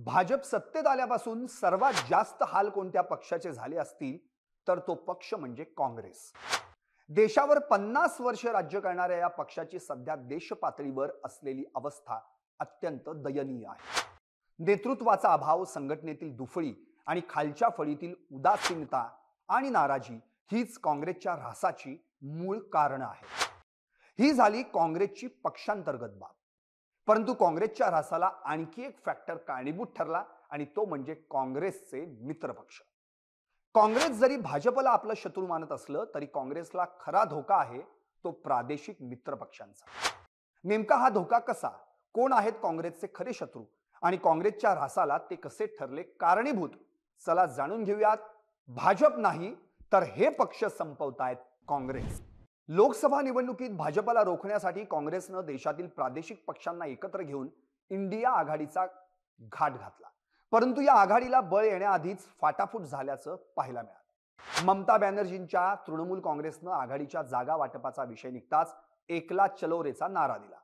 भाजप सत्तेत आल्यापासून सर्वात जास्त हाल कोणत्या पक्षाचे झाले असतील तर तो पक्ष म्हणजे काँग्रेस. देशावर 50 वर्ष राज्य करणाऱ्या या पक्षाची सध्या देश पातळीवर असलेली अवस्था अत्यंत दयनीय आहे. नेतृत्वाचा अभाव, संघटनेतील दुफळी आणि खालच्या फळीतील उदासीनता आणि नाराजी हीच काँग्रेसच्या ऱ्हासाची मूळ कारण आहे. ही झाली काँग्रेसची पक्षांतर्गत बाब. परंतु काँग्रेसच्या ऱ्हासाला आणखी एक फॅक्टर कारणीभूत ठरला आणि तो म्हणजे काँग्रेसचे मित्रपक्ष. काँग्रेस जरी भाजपला आपलं शत्रू मानत असलं तरी काँग्रेसला खरा धोका आहे तो प्रादेशिक मित्रपक्षांचा. नेमका हा धोका कसा, कोण आहेत काँग्रेसचे खरे शत्रू आणि काँग्रेसच्या ऱ्हासाला ते कसे ठरले कारणीभूत, चला जाणून घेऊयात. भाजप नाही तर हे पक्ष संपवतायत काँग्रेस. लोकसभा निवडणुकीत भाजपला रोखण्यासाठी काँग्रेसनं देशातील प्रादेशिक पक्षांना एकत्र घेऊन इंडिया आघाडीचा घाट घातला. परंतु या आघाडीला बळ येण्याआधीच फाटाफूट झाल्याचं पाहायला मिळालं. ममता बॅनर्जींच्या तृणमूल काँग्रेसनं आघाडीच्या जागा वाटपाचा विषय निघताच एकला चलो रेचा नारा दिला.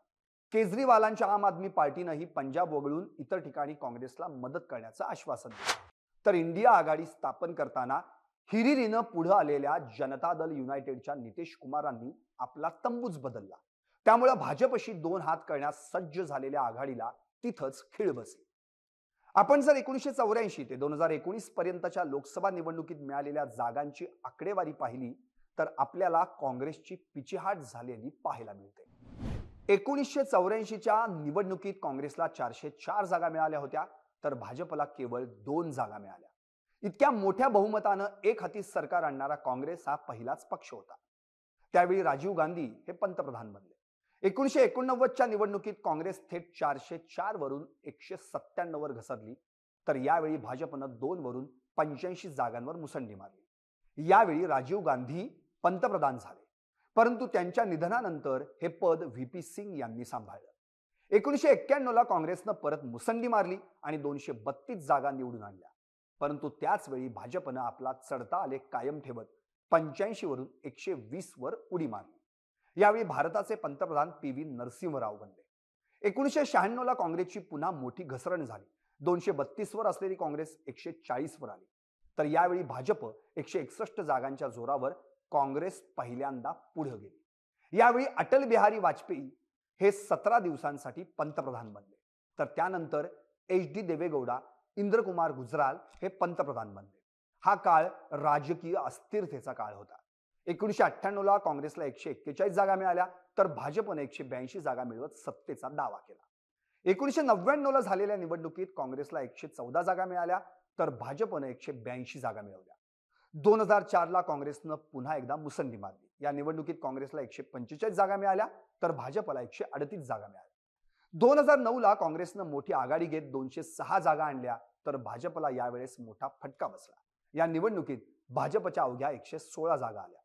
केजरीवालांच्या आम आदमी पार्टीनंही पंजाब वगळून इतर ठिकाणी काँग्रेसला मदत करण्याचं आश्वासन दिलं. तर इंडिया आघाडी स्थापन करताना हिरिरीनं पुढे आलेल्या जनता दल युनायटेडच्या नितीश कुमारांनी आपला तंबूच बदलला. त्यामुळे भाजपशी दोन हात करण्यास सज्ज झालेल्या आघाडीला तिथंच खीळ बसली. आपण जर 1984 ते 2019 पर्यंतच्या लोकसभा निवडणुकीत मिळालेल्या जागांची आकडेवारी पाहिली तर आपल्याला काँग्रेसची पिछेहाट झालेली पाहायला मिळते. 1984च्या निवडणुकीत काँग्रेसला 404 जागा मिळाल्या होत्या तर भाजपला केवळ 2 जागा मिळाल्या. इतक्या मोठ्या बहुमतानं एक हाती सरकार आणणारा काँग्रेस हा पहिलाच पक्ष होता. त्यावेळी राजीव गांधी हे पंतप्रधान बनले. 1989च्या निवडणुकीत काँग्रेस थेट 404 वरून 197 वर घसरली तर यावेळी भाजपनं 2 वरून 85 जागांवर मुसंडी मारली. यावेळी राजीव गांधी पंतप्रधान झाले, परंतु त्यांच्या निधनानंतर हे पद व्हीपी सिंग यांनी सांभाळलं. 1991ला काँग्रेसनं परत मुसंडी मारली आणि 232 जागा निवडून आणल्या. परंतु त्याच वेळी भाजपनं आपला चढता आलेख कायम ठेवत 85 वरून 120 वर उडी मारली. यावेळी भारताचे पंतप्रधान पी.व्ही. नरसिंहराव बनले. 1996ला काँग्रेसची पुन्हा मोठी घसरण झाली. 232 वर असलेली काँग्रेस 140 वर आली. तर यावेळी भाजप 161 जागांच्या जोरावर काँग्रेस पहिल्यांदा पुढे गेली. यावेळी अटल बिहारी वाजपेयी हे 17 दिवसांसाठी पंतप्रधान बनले. तर त्यानंतर एच.डी. देवेगौडा, इंद्रकुमार गुजराल हे पंतप्रधान बनले. हा काळ राजकीय अस्थिरतेचा काळ होता. 1998ला काँग्रेसला 141 जागा मिळाल्या तर भाजपने 182 जागा मिळवत सत्तेचा दावा केला. 1999ला झालेल्या निवडणुकीत काँग्रेसला 114 जागा मिळाल्या तर भाजपने 182 जागा मिळवल्या. 2004ला काँग्रेसनं पुन्हा एकदा मुसंडी मारली. या निवडणुकीत काँग्रेसला 145 जागा मिळाल्या तर भाजपला 138 जागा मिळाल्या. 2009ला काँग्रेसनं मोठी आघाडी घेत 206 जागा आणल्या तर भाजपला यावेळेस मोठा फटका बसला. या निवडणुकीत भाजपच्या अवघ्या 116 जागा आल्या.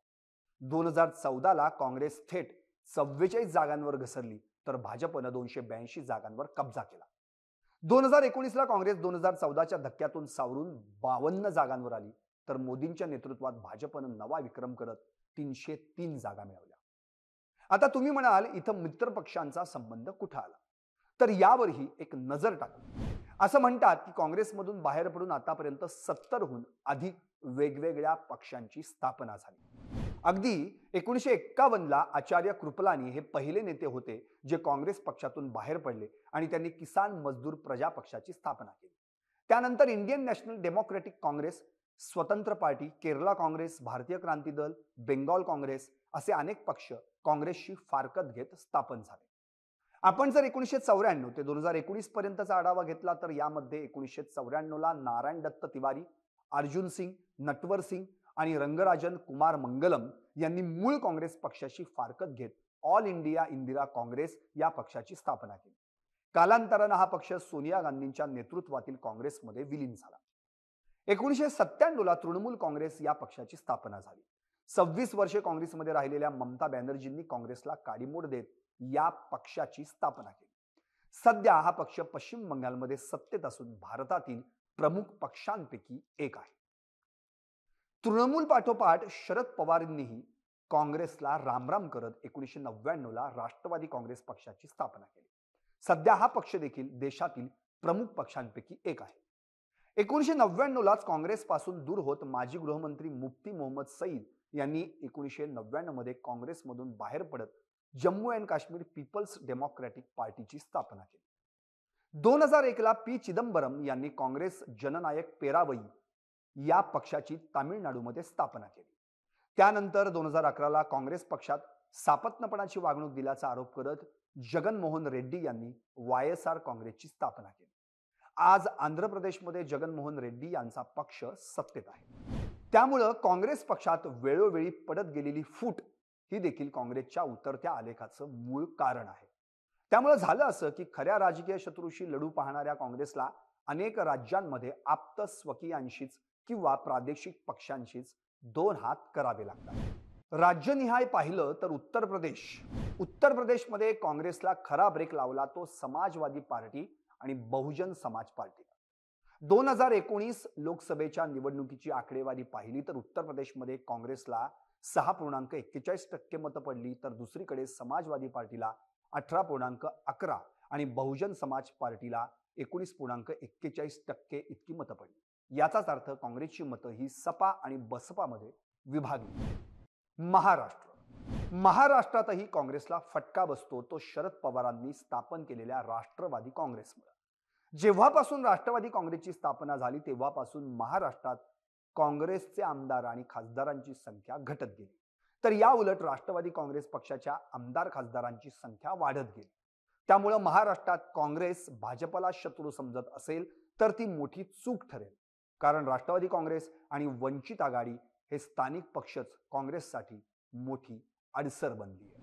2014ला काँग्रेस थेट 44 जागांवर घसरली तर भाजपनं 282 जागांवर कब्जा केला. 2019ला काँग्रेस 2014च्या धक्क्यातून सावरून 52 जागांवर आली तर मोदींच्या नेतृत्वात भाजपनं नवा विक्रम करत 303 जागा मिळवल्या. आता तुम्ही म्हणाल इथं मित्रपक्षांचा संबंध कुठं आला, तर यावरही एक नजर टाकू. असं म्हणतात की काँग्रेसमधून बाहेर पडून आतापर्यंत 70हून अधिक वेगवेगळ्या पक्षांची स्थापना झाली. अगदी 1951ला आचार्य कृपलानी हे पहिले नेते होते जे काँग्रेस पक्षातून बाहेर पडले आणि त्यांनी किसान मजदूर प्रजा पक्षाची स्थापना केली. त्यानंतर इंडियन नॅशनल डेमोक्रेटिक काँग्रेस, स्वतंत्र पार्टी, केरला काँग्रेस, भारतीय क्रांती दल, बेंगॉल काँग्रेस असे अनेक पक्ष काँग्रेसची फारकत घेत स्थापन झाले. आपण जर 1994 ते 2019 पर्यंतचा आढावा घेतला तर यामध्ये 1994ला नारायण दत्त तिवारी, अर्जुन सिंग, नटवर सिंग आणि रंगराजन कुमार मंगलम यांनी मूळ काँग्रेस पक्षाची फारकत घेत ऑल इंडिया इंदिरा काँग्रेस या पक्षाची स्थापना केली. कालांतराने हा पक्ष सोनिया गांधींच्या नेतृत्वातील काँग्रेसमध्ये विलीन झाला. 1997ला तृणमूल काँग्रेस या पक्षाची स्थापना झाली. 26 वर्षे काँग्रेसमध्ये राहिलेल्या ममता बॅनर्जींनी काँग्रेसला काडीमोड देत या पक्षाची स्थापना केली. सध्या हा पक्ष पश्चिम बंगालमध्ये सत्तेत असून भारतातील प्रमुख पक्षांपैकी एक आहे. तृणमूल पाठोपाठ शरद पवारांनीही काँग्रेसला रामराम करत 1999ला राष्ट्रवादी काँग्रेस पक्षाची स्थापना केली. सध्या हा पक्ष देखील देशातील प्रमुख पक्षांपैकी एक आहे. 1999 लाच काँग्रेसपासून दूर होत माजी गृहमंत्री मुफ्ती मोहम्मद सईद यांनी 1999 मध्ये काँग्रेसमधून बाहेर पडत Jammu and Kashmir Peoples Democratic पार्टीची स्थापना केली. 2001 ला पी चिदंबरम यांनी काँग्रेस जननायक पेरावई या पक्षाची तामिळनाडूमध्ये स्थापना केली. त्यानंतर 2011 ला काँग्रेस पक्षात सापत्नपणाची वागणूक दिल्याचा आरोप करत जगनमोहन रेड्डी यांनी वायएसआर काँग्रेसची स्थापना केली. आज आंध्र प्रदेशमध्ये जगनमोहन रेड्डी यांचा पक्ष सत्तेत आहे. त्यामुळं काँग्रेस पक्षात वेळोवेळी पडत गेलेली फूट ही देखील काँग्रेसच्या उतरत्या आलेखाचं मूळ कारण आहे. त्यामुळे झालं असं की खऱ्या राजकीय शत्रूशी लढू पाहणाऱ्या काँग्रेसला अनेक राज्यांमध्ये आप्त स्वकीयांशीच किंवा प्रादेशिक पक्षांशीच दोन हात करावे लागतात. राज्यनिहाय पाहिलं तर उत्तर प्रदेशमध्ये काँग्रेसला खरा ब्रेक लावला तो समाजवादी पार्टी आणि बहुजन समाज पार्टी. 2019 लोकसभेच्या निवडणुकीची आकडेवारी पाहिली तर उत्तर प्रदेशमध्ये काँग्रेसला 6.41% मतं पडली, तर दुसरीकडे समाजवादी पार्टीला 18.11 आणि बहुजन समाज पार्टीला 19.41% इतकी मतं पडली. याचाच अर्थ काँग्रेसची मतं ही सपा आणि बसपामध्ये विभागली. महाराष्ट्रातही काँग्रेसला फटका बसतो तो शरद पवारांनी स्थापन केलेल्या राष्ट्रवादी काँग्रेसमुळे. जेव्हापासून राष्ट्रवादी काँग्रेसची स्थापना झाली तेव्हापासून महाराष्ट्रात काँग्रेसचे आमदार आणि खासदारांची संख्या घटत गेली, तर या उलट राष्ट्रवादी काँग्रेस पक्षाच्या आमदार खासदारांची संख्या वाढत गेली. त्यामुळे महाराष्ट्रात काँग्रेस भाजपला शत्रू समजत असेल तर ती मोठी चूक ठरेल, कारण राष्ट्रवादी काँग्रेस आणि वंचित आघाडी हे स्थानिक पक्षच काँग्रेससाठी मोठी अडसर बनली आहे.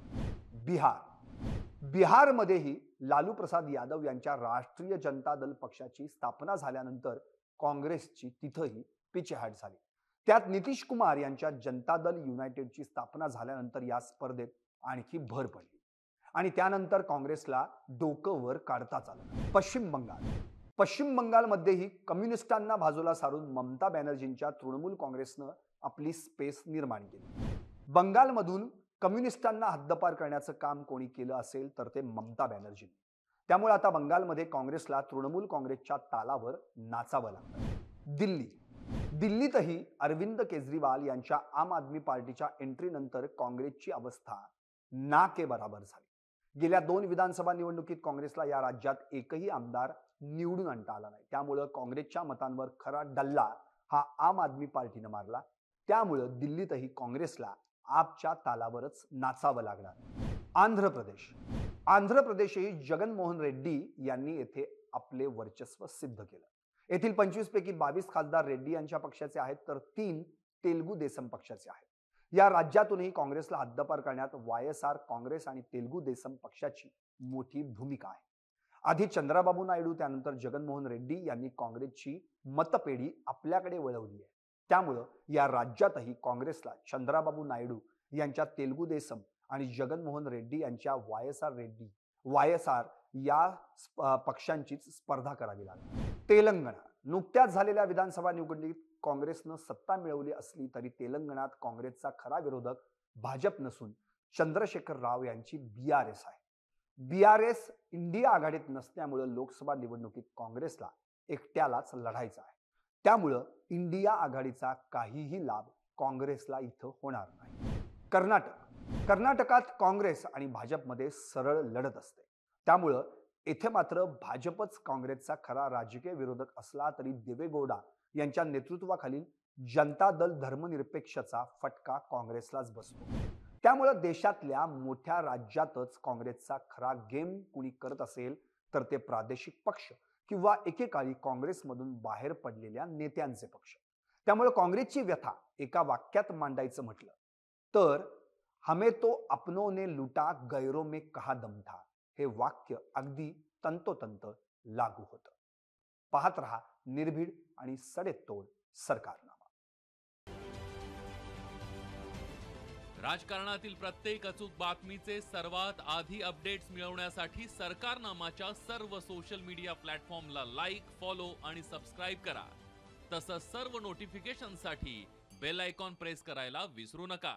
बिहारमध्येही लालू प्रसाद यादव यांच्या राष्ट्रीय जनता दल पक्षाची स्थापना झाल्यानंतर काँग्रेसची तिथंही पिछेहाट झाली. त्यात नितीश कुमार यांच्या जनता दल युनायटेडची स्थापना झाल्यानंतर या स्पर्धेत आणखी भर पडली आणि त्यानंतर काँग्रेसला डोकं वर काढताच आलं. पश्चिम बंगालमध्येही कम्युनिस्टांना बाजूला सारून ममता बॅनर्जींच्या तृणमूल काँग्रेसनं आपली स्पेस निर्माण केली. बंगालमधून कम्युनिस्टांना हद्दपार करण्याचं काम कोणी केलं असेल तर ते ममता बॅनर्जींनी. त्यामुळे आता बंगालमध्ये काँग्रेसला तृणमूल काँग्रेसच्या तालावर नाचावं लागतं. दिल्लीतही अरविंद केजरीवाल यांच्या आम आदमी पार्टीच्या एंट्रीनंतर काँग्रेसची अवस्था ना के बराबर झाली. गेल्या 2 विधानसभा निवडणुकीत काँग्रेसला या राज्यात एकही आमदार निवडून आणता आला नाही. त्यामुळे काँग्रेसच्या मतांवर खरा डल्ला हा आम आदमी पार्टीनं मारला. त्यामुळे दिल्लीतही काँग्रेसला आपच्या तालावरच नाचावं लागणार. आंध्र प्रदेशही जगनमोहन रेड्डी यांनी येथे आपले वर्चस्व सिद्ध केलं. येथील 25 पैकी 22 खासदार रेड्डी यांच्या पक्षाचे आहेत, तर 3 तेलुगू देसम पक्षाचे आहेत. या राज्यातूनही काँग्रेसला हद्दपार करण्यात वायएसआर काँग्रेस आणि तेलुगू देसम पक्षाची मोठी भूमिका आहे. आधी चंद्राबाबू नायडू त्यानंतर जगनमोहन रेड्डी यांनी काँग्रेसची मतपेढी आपल्याकडे वळवली आहे. त्यामुळं या राज्यातही काँग्रेसला चंद्राबाबू नायडू यांच्या तेलुगू देसम आणि जगनमोहन रेड्डी यांच्या वायएसआर या पक्षांचीच स्पर्धा करावी लागली. तेलंगणा नुकत्याच झालेल्या विधानसभा निवडणुकीत काँग्रेसनं सत्ता मिळवली असली तरी तेलंगणात काँग्रेसचा खरा विरोधक भाजप नसून चंद्रशेखर राव यांची बीआरएस आहे. बीआरएस इंडिया आघाडीत नसल्यामुळे लोकसभा निवडणुकीत काँग्रेसला एकट्यालाच लढायचं आहे. त्यामुळं इंडिया आघाडीचा काहीही लाभ काँग्रेसला इथं होणार नाही. कर्नाटकात काँग्रेस आणि भाजपमध्ये सरळ लढत असते. त्यामुळं येथे मात्र भाजपच काँग्रेसचा खरा राजकीय विरोधक असला तरी देवेगौडा यांच्या नेतृत्वाखालील जनता दल धर्मनिरपेक्षचा फटका काँग्रेसलाच बसतो. त्यामुळं देशातल्या मोठ्या राज्यातच काँग्रेसचा खरा गेम कुणी करत असेल तर ते प्रादेशिक पक्ष किंवा एकेकाळी काँग्रेसमधून बाहेर पडलेल्या नेत्यांचे पक्ष. त्यामुळे काँग्रेसची व्यथा एका वाक्यात मांडायचं म्हटलं तर हमें तो अपनों ने लुटा गैरों में कहा दम था हे वाक्य अगदी तंतोतंत लागू होतं. पाहत रहा निर्भीड आणि सडेतोड सरकारनामा. राजकारणातील प्रत्येक अचूक बातमीचे सर्वात आधी अपडेट्स मिळवण्यासाठी सरकारनामाच्या सर्व सोशल मीडिया प्लॅटफॉर्मला लाईक, फॉलो आणि सबस्क्राईब करा. तसंच सर्व नोटिफिकेशनसाठी बेल आयकॉन प्रेस करायला विसरू नका.